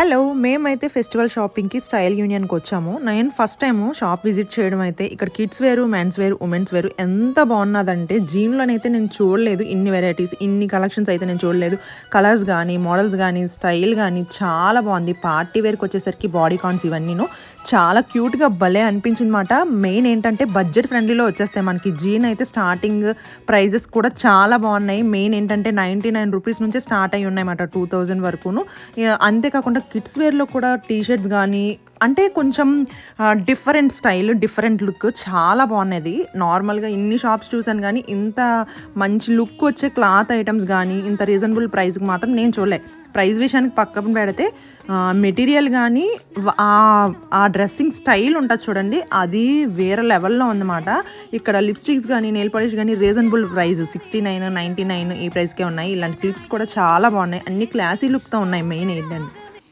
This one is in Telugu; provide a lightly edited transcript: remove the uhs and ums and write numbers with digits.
హలో! మేమైతే ఫెస్టివల్ షాపింగ్‌కి స్టైల్ యూనియన్‌కి వచ్చాము. నేను ఫస్ట్ టైము షాప్ విజిట్ చేయడం అయితే ఇక్కడ కిడ్స్ వేరు, మెన్స్ వేరు, ఉమెన్స్ వేరు ఎంత బాగున్నదంటే జీన్‌లోనైతే నేను చూడలేదు. ఇన్ని వెరైటీస్, ఇన్ని కలెక్షన్స్ అయితే నేను చూడలేదు. కలర్స్ గానీ, మోడల్స్ గానీ, స్టైల్ గానీ చాలా బాగుంది. పార్టీ వేర్‌కి వచ్చేసరికి బాడీ కాన్స్ ఇవన్నీను చాలా క్యూట్‌గా భలే అనిపించిందన్నమాట. మెయిన్ ఏంటంటే బడ్జెట్ ఫ్రెండ్లీలో వచ్చేస్తాయి మనకి. జీన్ అయితే స్టార్టింగ్ ప్రైజెస్ కూడా చాలా బాగున్నాయి. మెయిన్ ఏంటంటే ₹99 నుంచే స్టార్ట్ అయ్యి ఉన్నాయన్నమాట 2000 వరకును. అంతేకాకుండా కిడ్స్ వేర్‌లో కూడా టీ షర్ట్స్ గానీ, అంటే కొంచెం డిఫరెంట్ స్టైల్, డిఫరెంట్ లుక్ చాలా బాగున్నది. నార్మల్‌గా ఇన్ని షాప్స్ చూసాను గానీ, ఇంత మంచి లుక్ వచ్చే క్లాత్ ఐటమ్స్ గానీ, ఇంత రీజనబుల్ ప్రైస్‌కి మాత్రం నేను చూడలే. ప్రైస్ విషయానికి పక్కన పెడితే మెటీరియల్ గానీ, ఆ డ్రెస్సింగ్ స్టైల్ ఉంటది చూడండి, అది వేరే లెవెల్‌లో ఉందన్నమాట. ఇక్కడ లిప్‌స్టిక్స్ గానీ, నెయిల్ పాలిష్ గానీ రీజనబుల్ ప్రైస్ 69, 99 ఈ ప్రైస్‌కే ఉన్నాయి. ఇలాంటి క్లిప్స్ కూడా చాలా బాగున్నాయి. అన్ని క్లాసీ లుక్‌తో ఉన్నాయి మెయిన్ ఏంటంటే.